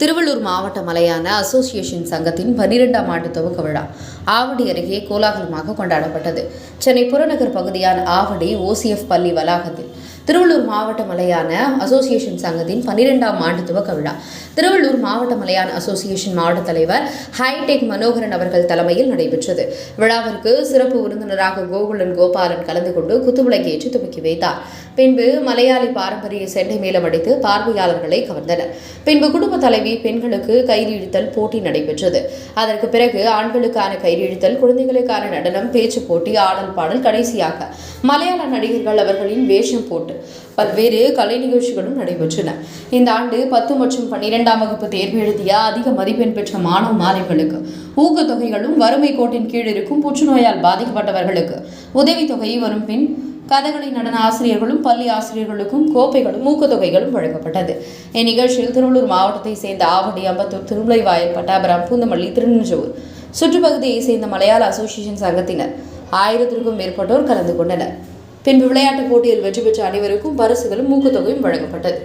திருவள்ளூர் மாவட்ட மலையான அசோசியேஷன் சங்கத்தின் 12ஆம் ஆண்டு துவக்க விழா ஆவடி அருகே கோலாகலமாக கொண்டாடப்பட்டது. சென்னை புறநகர் பகுதியான ஆவடி OCF பள்ளி வளாகத்தில் திருவள்ளூர் மாவட்ட மலையான அசோசியேஷன் சங்கத்தின் 12ஆம் ஆண்டு துவக்க விழா திருவள்ளூர் மாவட்ட மலையான அசோசியேஷன் மாவட்ட தலைவர் ஹைடெக் மனோகரன் அவர்கள் தலைமையில் நடைபெற்றது. விழாவிற்கு சிறப்பு விருந்தினராக கோகுலன் கோபாலன் கலந்து கொண்டு குத்துவிளக்கேற்றி துவக்கி வைத்தார். பின்பு மலையாளி பாரம்பரிய செண்டை மேளம் அடித்து பார்வையாளர்களை கவர்ந்தனர். பின்பு குடும்ப தலைவி பெண்களுக்கு கயிறு இழுத்தல் போட்டி நடைபெற்றது. அதற்கு பிறகு ஆண்களுக்கான கயிறு இழுத்தல், குழந்தைகளுக்கான நடனம், பேச்சு போட்டி, ஆடல் பாடல், கடைசியாக மலையாள நடிகர்கள் அவர்களின் வேஷம் போட்டு பல்வேறு கலை நிகழ்ச்சிகளும் நடைபெற்றன. இந்த ஆண்டு 10 மற்றும் 12ஆம் வகுப்பு தேர்வு எழுதிய அதிக மதிப்பெண் பெற்ற மாணவ மாணவிகளுக்கு ஊக்கத்தொகைகளும், வறுமை கோட்டின் கீழ் இருக்கும் புற்றுநோயால் பாதிக்கப்பட்டவர்களுக்கு உதவித்தொகை வரும் பின் கதகளி நடன ஆசிரியர்களும் பள்ளி ஆசிரியர்களுக்கும் கோப்பைகளும் ஊக்கத்தொகைகளும் வழங்கப்பட்டது. இந்நிகழ்ச்சியில் திருவள்ளூர் மாவட்டத்தை சேர்ந்த ஆவடி, அம்பத்தூர், திருமுலைவாயல், பட்டாபுரம், பூந்தமல்லி, திருநின்றவூர் சுற்றுப்பகுதியை சேர்ந்த மலையாள அசோசியேஷன் சங்கத்தினர் 1000க்கும் மேற்பட்டோர் கலந்து கொண்டனர். பின்பு விளையாட்டுப் போட்டியில் வெற்றி பெற்ற அனைவருக்கும் பரிசுகளும் ஊக்கத்தொகையும் வழங்கப்பட்டது.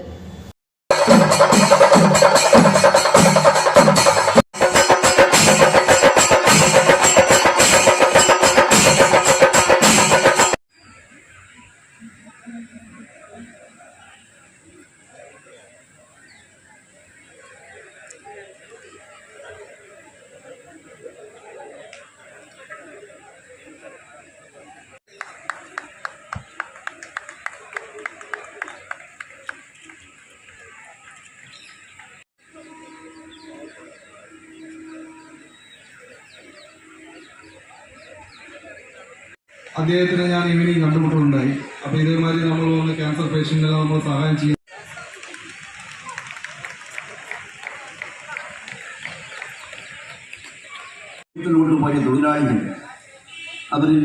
അദ്ദേഹത്തിന് ഞാൻ ഈവനിങ് കണ്ടുമുട്ടുന്നുണ്ടായി. അപ്പോൾ ഇതേമാതിരി നമ്മൾ വന്ന് ക്യാൻസർ പേഷ്യന്റിനെ നമ്മൾ സഹായം ചെയ്യും. പോയ തൊഴിലാളികൾ അവരിൽ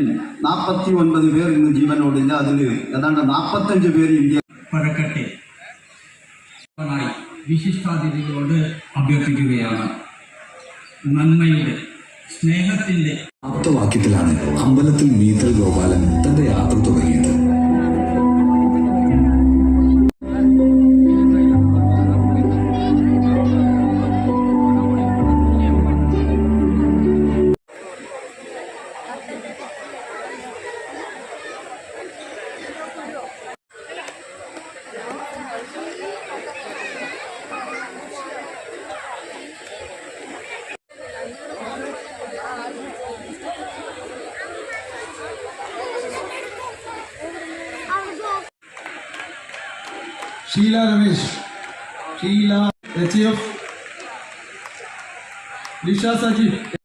49 പേർ ഇന്ന് ജീവനോടില്ല. അതിൽ ഏതാണ്ട് 45 പേര് ഇന്ത്യ പഴക്കട്ടെ വിശിഷ്ടാതിഥികളോട് അഭ്യർത്ഥിക്കുകയാണ്. നന്മയുടെ സ്നേഹത്തിന്റെ ആപ്തവാക്യത്തിലാണ് അമ്പലത്തിൽ മീത്തൽ ഗോപാലൻ തന്റെ യാത്ര തുടങ്ങിയത്. ഷീല രമേശ്, ഷീല HF, ലിഷ സജീവ്.